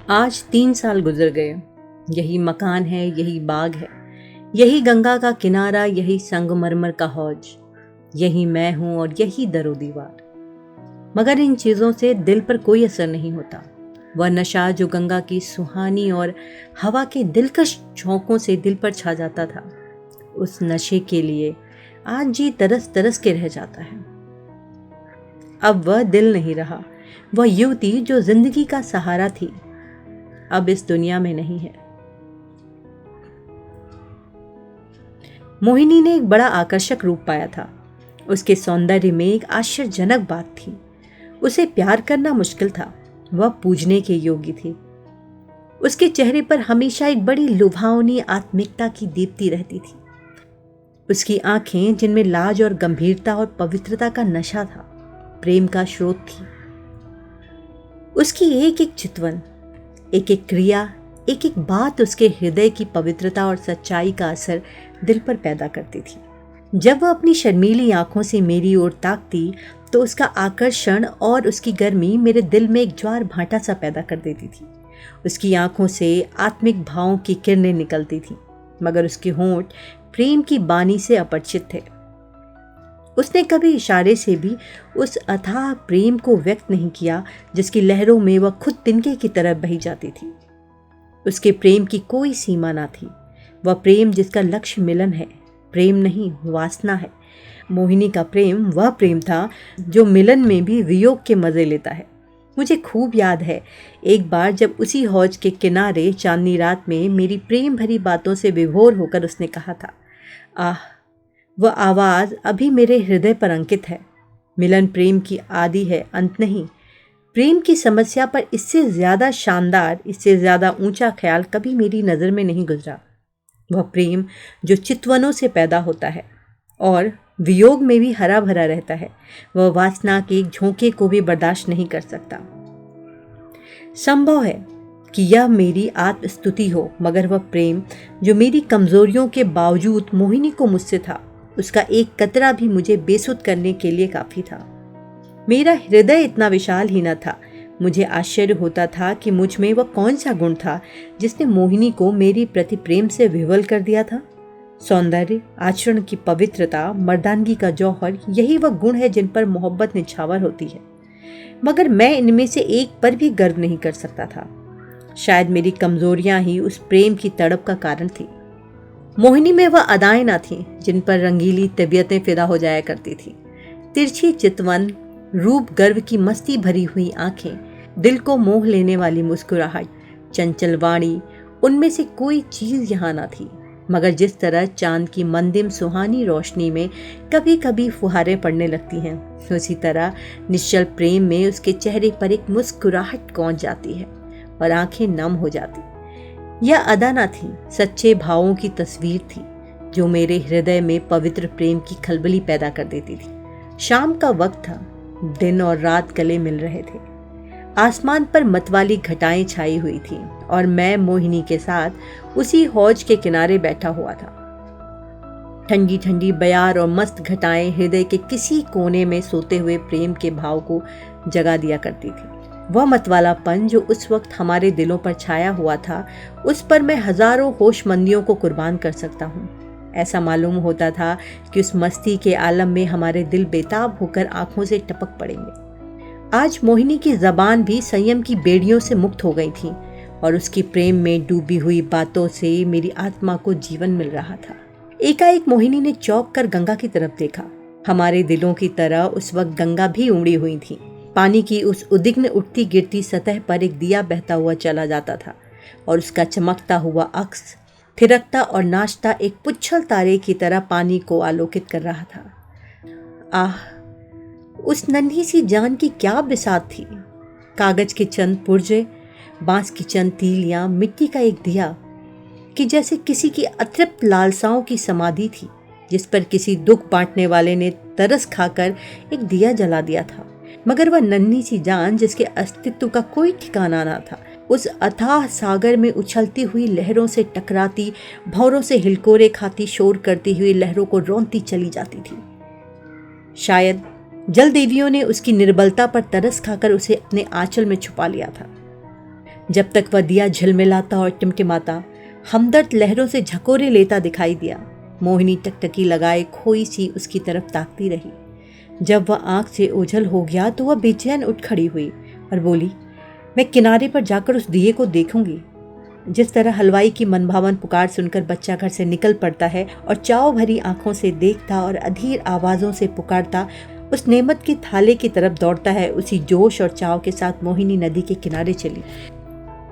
आज 3 साल गुजर गए। यही मकान है, यही बाग है, यही गंगा का किनारा, यही संगमरमर का हौज, यही मैं हूं और यही दरो दीवार। मगर इन चीजों से दिल पर कोई असर नहीं होता। वह नशा जो गंगा की सुहानी और हवा के दिलकश झोंकों से दिल पर छा जाता था, उस नशे के लिए आज जी तरस तरस के रह जाता है। अब वह दिल नहीं रहा। वह युवती जो जिंदगी का सहारा थी, अब इस दुनिया में नहीं है। मोहिनी ने एक बड़ा आकर्षक रूप पाया था। उसके सौंदर्य में एक आश्चर्यजनक बात थी। उसे प्यार करना मुश्किल था। वह पूजने के योग्य थी। उसके चेहरे पर हमेशा एक बड़ी लुभावनी आत्मिकता की दीप्ति रहती थी। उसकी आंखें, जिनमें लाज और गंभीरता और पवित्रता का नशा था, प्रेम का स्रोत थी। उसकी एक एक चितवन, एक एक क्रिया, एक एक बात उसके हृदय की पवित्रता और सच्चाई का असर दिल पर पैदा करती थी। जब वह अपनी शर्मीली आंखों से मेरी ओर ताकती तो उसका आकर्षण और उसकी गर्मी मेरे दिल में एक ज्वार भाटा सा पैदा कर देती थी। उसकी आंखों से आत्मिक भावों की किरणें निकलती थी, मगर उसके होंठ प्रेम की बानी से अपरिचित थे। उसने कभी इशारे से भी उस अथाह प्रेम को व्यक्त नहीं किया जिसकी लहरों में वह खुद तिनके की तरह बही जाती थी। उसके प्रेम की कोई सीमा ना थी। वह प्रेम जिसका लक्ष्य मिलन है, प्रेम नहीं वासना है। मोहिनी का प्रेम वह प्रेम था जो मिलन में भी वियोग के मजे लेता है। मुझे खूब याद है, एक बार जब उसी हौज के किनारे चांदनी रात में मेरी प्रेम भरी बातों से विभोर होकर उसने कहा था, आह, वह आवाज़ अभी मेरे हृदय पर अंकित है। मिलन प्रेम की आदि है, अंत नहीं। प्रेम की समस्या पर इससे ज़्यादा शानदार, इससे ज़्यादा ऊंचा ख्याल कभी मेरी नज़र में नहीं गुजरा। वह प्रेम जो चितवनों से पैदा होता है और वियोग में भी हरा भरा रहता है। वह वासना के एक झोंके को भी बर्दाश्त नहीं कर सकता। संभव है कि यह मेरी आत्मस्तुति हो, मगर वह प्रेम जो मेरी कमजोरियों के बावजूद मोहिनी को मुझसे था, उसका एक कतरा भी मुझे बेसुध करने के लिए काफी था। मेरा हृदय इतना विशाल ही न था। मुझे आश्चर्य होता था कि मुझ में वह कौन सा गुण था जिसने मोहिनी को मेरी प्रति प्रेम से विह्वल कर दिया था। सौंदर्य, आचरण की पवित्रता, मर्दानगी का जौहर, यही वह गुण है जिन पर मोहब्बत निछावर होती है। मगर मैं इनमें से एक पर भी गर्व नहीं कर सकता था। शायद मेरी कमजोरियां ही उस प्रेम की तड़प का कारण थी। मोहिनी में वह अदाएं न थीं जिन पर रंगीली तबीयतें फिदा हो जाया करती थी। तिरछी चितवन, रूप गर्व की मस्ती भरी हुई आंखें, दिल को मोह लेने वाली मुस्कुराहट, चंचल वाणी, उनमें से कोई चीज यहाँ न थी। मगर जिस तरह चांद की मंदिम सुहानी रोशनी में कभी कभी फुहारें पड़ने लगती हैं, उसी तरह निश्चल प्रेम में उसके चेहरे पर एक मुस्कुराहट गूंज जाती है और आंखें नम हो जाती। यह अदा न थी, सच्चे भावों की तस्वीर थी जो मेरे हृदय में पवित्र प्रेम की खलबली पैदा कर देती थी। शाम का वक्त था। दिन और रात गले मिल रहे थे। आसमान पर मतवाली घटाएं छाई हुई थीं और मैं मोहिनी के साथ उसी हौज के किनारे बैठा हुआ था। ठंडी ठंडी बयार और मस्त घटाएं हृदय के किसी कोने में सोते हुए प्रेम के भाव को जगा दिया करती थी। वह मतवालापन जो उस वक्त हमारे दिलों पर छाया हुआ था, उस पर मैं हजारों होशमंदियों को कुर्बान कर सकता हूँ। ऐसा मालूम होता था कि उस मस्ती के आलम में हमारे दिल बेताब होकर आंखों से टपक पड़ेंगे। आज मोहिनी की जबान भी संयम की बेड़ियों से मुक्त हो गई थी और उसकी प्रेम में डूबी हुई बातों से मेरी आत्मा को जीवन मिल रहा था। एकाएक मोहिनी ने चौंक कर गंगा की तरफ देखा। हमारे दिलों की तरह उस वक्त गंगा भी उमड़ी हुई थी। पानी की उस उद्विग्न उठती गिरती सतह पर एक दिया बहता हुआ चला जाता था और उसका चमकता हुआ अक्स थिरकता और नाचता एक पुच्छल तारे की तरह पानी को आलोकित कर रहा था। आह, उस नन्ही सी जान की क्या बिसात थी। कागज के चंद पुर्जे, बांस की चंद तीलियां, मिट्टी का एक दिया, कि जैसे किसी की अतृप्त लालसाओं की समाधि थी जिस पर किसी दुख बांटने वाले ने तरस खाकर एक दिया जला दिया था। मगर वह नन्ही सी जान जिसके अस्तित्व का कोई ठिकाना ना था, उस अथाह सागर में उछलती हुई लहरों से टकराती, भौरों से हिलकोरे खाती, शोर करती हुई लहरों को रौंदती चली जाती थी। शायद जल देवियों ने उसकी निर्बलता पर तरस खाकर उसे अपने आंचल में छुपा लिया था। जब तक वह दिया झिलमिलाता और टिमटिमाता हमदर्द लहरों से झकोरे लेता दिखाई दिया। मोहिनी टकटकी लगाए खोई सी उसकी तरफ ताकती रही। जब वह आंख से ओझल हो गया तो वह बेचैन उठ खड़ी हुई और बोली, मैं किनारे पर जाकर उस दिए को देखूंगी। जिस तरह हलवाई की मनभावन पुकार सुनकर बच्चा घर से निकल पड़ता है और चाव भरी आंखों से देखता और अधीर आवाज़ों से पुकारता उस नेमत के थाले की तरफ दौड़ता है, उसी जोश और चाव के साथ मोहिनी नदी के किनारे चली।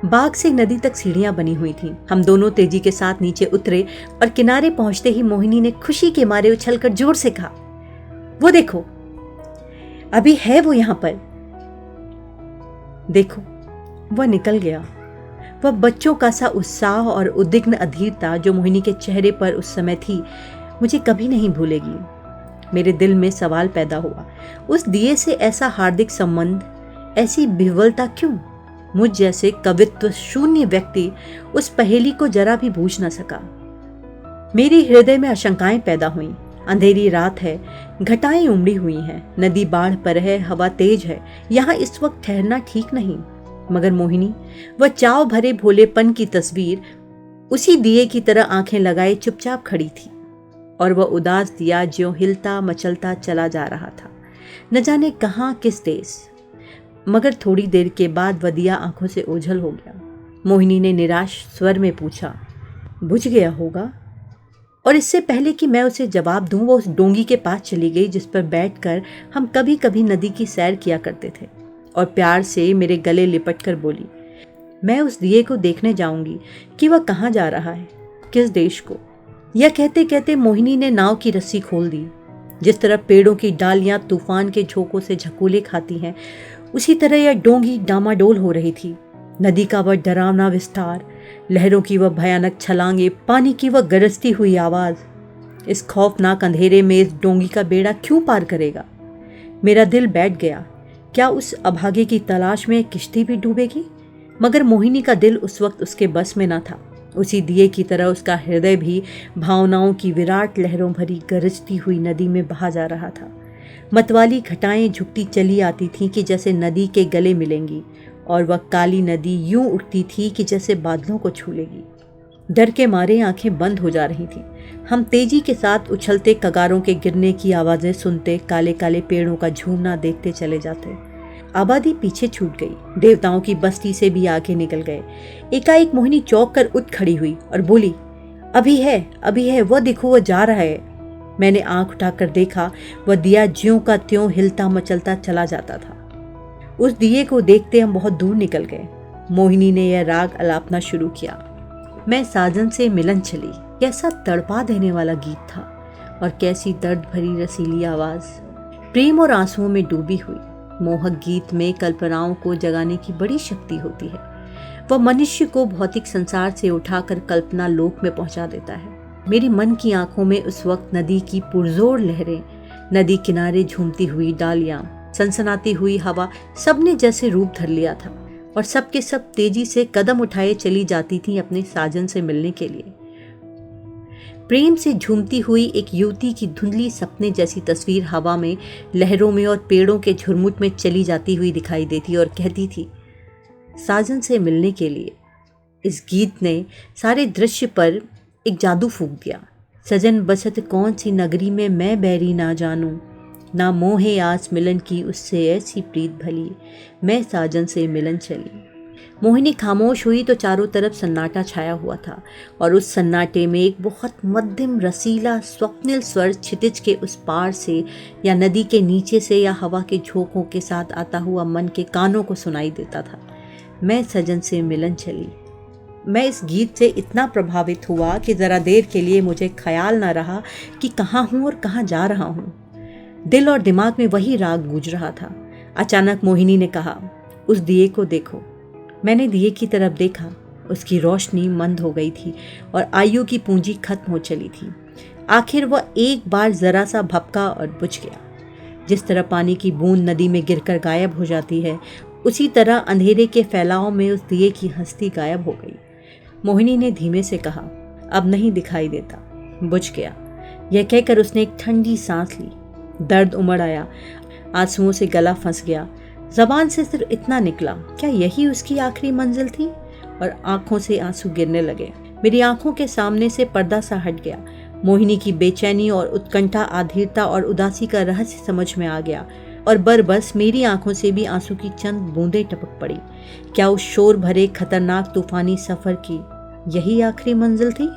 बाग से नदी तक सीढ़ियां बनी हुई थीं। हम दोनों तेजी के साथ नीचे उतरे और किनारे पहुंचते ही मोहिनी ने खुशी के मारे उछलकर जोर से कहा, वो देखो, अभी है वो यहां पर। देखो, वह निकल गया। वह बच्चों का सा उत्साह और उद्विग्न अधीरता जो मोहिनी के चेहरे पर उस समय थी, मुझे कभी नहीं भूलेगी। मेरे दिल में सवाल पैदा हुआ, उस दिए से ऐसा हार्दिक संबंध, ऐसी विह्वलता क्यों? मुझ जैसे कवित्व शून्य व्यक्ति उस पहेली को जरा भी बूझ न सका। मेरी हृदय में आशंकाएं पैदा हुईं। अंधेरी रात है, घटाएं उमड़ी हुई हैं, नदी बाढ़ पर है, हवा तेज है, यहाँ इस वक्त ठहरना ठीक नहीं। मगर मोहिनी, वह चाव भरे भोलेपन की तस्वीर उसी दिए की तरह आंखें लगाए चुपचाप खड़ी थी और वह उदास दिया ज्यों हिलता मचलता चला जा रहा था, न जाने कहाँ किस देश। मगर थोड़ी देर के बाद वह दिया आंखों से ओझल हो गया। मोहिनी ने निराश स्वर में पूछा, बुझ गया होगा? और इससे पहले कि मैं उसे जवाब दूं, वो उस डोंगी के पास चली गई जिस पर बैठकर हम कभी कभी नदी की सैर किया करते थे और प्यार से मेरे गले लिपट कर बोली, मैं उस दिए को देखने जाऊंगी कि वह कहाँ जा रहा है, किस देश को। यह कहते कहते मोहिनी ने नाव की रस्सी खोल दी। जिस तरह पेड़ों की डालियां तूफान के झोंकों से झकोले खाती हैं, उसी तरह यह डोंगी डामाडोल हो रही थी। नदी का वह डरावना विस्तार, लहरों की वह भयानक छलांगे, पानी की वह गरजती हुई आवाज़, इस खौफनाक अंधेरे में इस डोंगी का बेड़ा क्यों पार करेगा? मेरा दिल बैठ गया। क्या उस अभागे की तलाश में किश्ती भी डूबेगी? मगर मोहिनी का दिल उस वक्त उसके बस में न था। उसी दिए की तरह उसका हृदय भी भावनाओं की विराट लहरों भरी गरजती हुई नदी में बहा जा रहा था। मतवाली घटाएं झुकती चली आती थीं कि जैसे नदी के गले मिलेंगी, और वह काली नदी यूं उठती थी कि जैसे बादलों को छू लेगी। डर के मारे आंखें बंद हो जा रही थीं। हम तेजी के साथ उछलते कगारों के गिरने की आवाज़ें सुनते, काले काले पेड़ों का झूमना देखते चले जाते। आबादी पीछे छूट गई। देवताओं की बस्ती से भी आगे निकल गए। एकाएक मोहिनी चौंक कर उठ खड़ी हुई और बोली, अभी है, वह देखो, वह जा रहा है। मैंने आंख उठाकर देखा, वह दिया ज्यों का त्यों हिलता मचलता चला जाता था। उस दिए को देखते हम बहुत दूर निकल गए। मोहिनी ने यह राग अलापना शुरू किया, मैं साजन से मिलन चली। कैसा तड़पा देने वाला गीत था और कैसी दर्द भरी रसीली आवाज़, प्रेम और आंसुओं में डूबी हुई। मोहक गीत में कल्पनाओं को जगाने की बड़ी शक्ति होती है। वह मनुष्य को भौतिक संसार से उठाकर कल्पना लोक में पहुंचा देता है। मेरी मन की आंखों में उस वक्त नदी की पुरजोर लहरें, नदी किनारे झूमती हुई डालियां, सनसनाती हुई हवा, सबने जैसे रूप धर लिया था और सब के सब तेजी से कदम उठाए चली जाती थी अपने साजन से मिलने के लिए। प्रेम से झूमती हुई एक युवती की धुंधली सपने जैसी तस्वीर हवा में, लहरों में और पेड़ों के झुरमुट में चली जाती हुई दिखाई देती और कहती थी, साजन से मिलने के लिए। इस गीत ने सारे दृश्य पर एक जादू फूंक दिया। सजन बसत कौन सी नगरी में मैं बैरी ना जानूं, ना मोहे आस मिलन की उससे ऐसी प्रीत भली, मैं साजन से मिलन चली। मोहिनी खामोश हुई तो चारों तरफ सन्नाटा छाया हुआ था और उस सन्नाटे में एक बहुत मध्यम रसीला स्वप्निल स्वर क्षितिज के उस पार से या नदी के नीचे से या हवा के झोंकों के साथ आता हुआ मन के कानों को सुनाई देता था, मैं सजन से मिलन चली। मैं इस गीत से इतना प्रभावित हुआ कि ज़रा देर के लिए मुझे ख्याल न रहा कि कहाँ हूँ और कहाँ जा रहा हूँ। दिल और दिमाग में वही राग गूंज रहा था। अचानक मोहिनी ने कहा, उस दिए को देखो। मैंने दिए की तरफ देखा। उसकी रोशनी मंद हो गई थी और आयु की पूंजी खत्म हो चली थी। आखिर वह एक बार ज़रा सा भपका और बुझ गया। जिस तरह पानी की बूंद नदी में गिरकर गायब हो जाती है, उसी तरह अंधेरे के फैलाव में उस दिए की हस्ती गायब हो गई। मोहिनी ने धीमे से कहा, अब नहीं दिखाई देता, बुझ गया। यह कहकर उसने एक ठंडी सांस ली। दर्द उमड़ आया, आंसुओं से गला फंस गया। जबान से सिर्फ इतना निकला, क्या यही उसकी आखिरी मंजिल थी? और आंखों से आंसू गिरने लगे। मेरी आंखों के सामने से पर्दा सा हट गया। मोहिनी की बेचैनी और उत्कंठा, आधीरता और उदासी का रहस्य समझ में आ गया और बस मेरी आंखों से भी आंसू की चंद बूंदें टपक पड़ी। क्या उस शोर भरे खतरनाक तूफानी सफर की यही आखिरी मंजिल थी?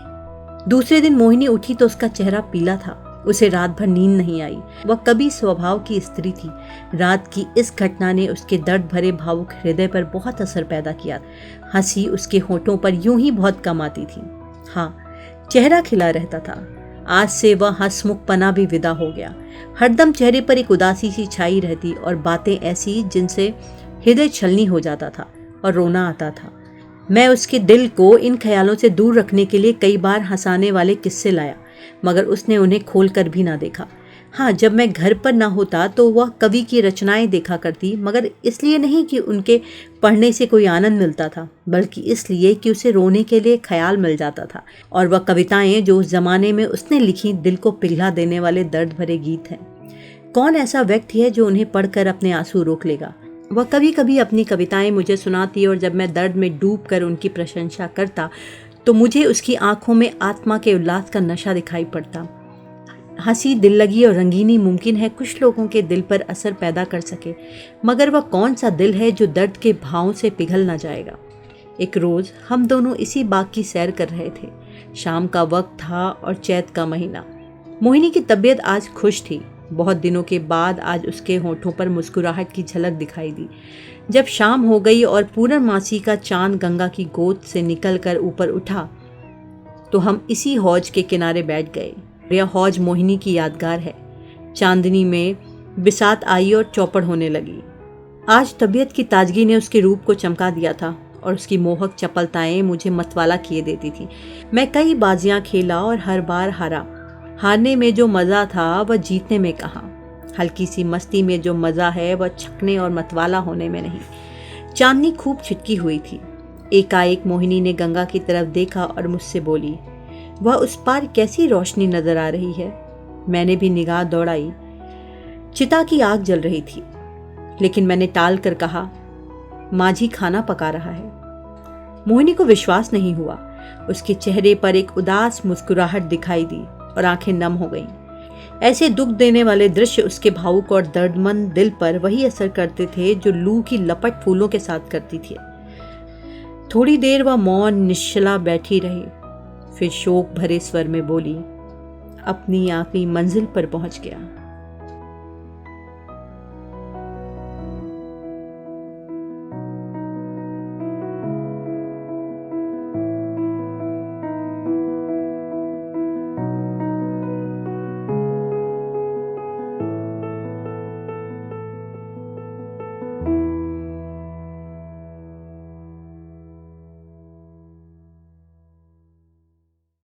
दूसरे दिन मोहिनी उठी तो उसका चेहरा पीला था। उसे रात भर नींद नहीं आई। वह कभी स्वभाव की स्त्री थी। रात की इस घटना ने उसके दर्द भरे भावुक हृदय पर बहुत असर पैदा किया। हंसी उसके होठों पर यूं ही बहुत कम आती थी। हाँ, चेहरा खिला रहता था। आज से वह हंसमुख पना भी विदा हो गया। हरदम चेहरे पर एक उदासी सी छाई रहती और बातें ऐसी जिनसे हृदय छलनी हो जाता था और रोना आता था। मैं उसके दिल को इन ख्यालों से दूर रखने के लिए कई बार हंसाने वाले किस्से लाया, मगर उसने उन्हें खोल कर भी ना देखा। हाँ, जब मैं घर पर ना होता तो वह कवि की रचनाएं देखा करती, मगर इसलिए नहीं कि उनके पढ़ने से कोई आनंद मिलता था, बल्कि इसलिए कि उसे रोने के लिए ख्याल मिल जाता था। और वह कविताएं जो उस जमाने में उसने लिखी, दिल को पिघला देने वाले दर्द भरे गीत हैं। कौन ऐसा व्यक्ति है जो उन्हें पढ़कर अपने आंसू रोक लेगा? वह कभी कभी अपनी कविताएं मुझे सुनाती और जब मैं दर्द में डूब कर उनकी प्रशंसा करता तो मुझे उसकी आंखों में आत्मा के उल्लास का नशा दिखाई पड़ता। हंसी, दिल लगी और रंगीनी मुमकिन है कुछ लोगों के दिल पर असर पैदा कर सके, मगर वह कौन सा दिल है जो दर्द के भावों से पिघल ना जाएगा? एक रोज़ हम दोनों इसी बाग की सैर कर रहे थे। शाम का वक्त था और चैत का महीना। मोहिनी की तबीयत आज खुश थी। बहुत दिनों के बाद आज उसके होठों पर मुस्कुराहट की झलक दिखाई दी। जब शाम हो गई और पूर्णमासी का चांद गंगा की गोद से निकलकर ऊपर उठा तो हम इसी हौज के किनारे बैठ गए। यह हौज मोहिनी की यादगार है। चांदनी में बिसात आई और चौपड़ होने लगी। आज तबीयत की ताजगी ने उसके रूप को चमका दिया था और उसकी मोहक चपलताएं मुझे मतवाला किए देती थी। मैं कई बाजियां खेला और हर बार हारा। हारने में जो मज़ा था वह जीतने में कहाँ। हल्की सी मस्ती में जो मज़ा है वह छकने और मतवाला होने में नहीं। चांदनी खूब छिटकी हुई थी। एकाएक मोहिनी ने गंगा की तरफ देखा और मुझसे बोली, वह उस पार कैसी रोशनी नजर आ रही है? मैंने भी निगाह दौड़ाई। चिता की आग जल रही थी, लेकिन मैंने टाल कर कहा, माझी खाना पका रहा है। मोहिनी को विश्वास नहीं हुआ। उसके चेहरे पर एक उदास मुस्कुराहट दिखाई दी और आंखें नम हो गईं। ऐसे दुख देने वाले दृश्य उसके भावुक और दर्दमंद दिल पर वही असर करते थे जो लू की लपट फूलों के साथ करती थी। थोड़ी देर वह मौन निश्चला बैठी रही, फिर शोक भरे स्वर में बोली, अपनी आखिरी मंजिल पर पहुंच गया।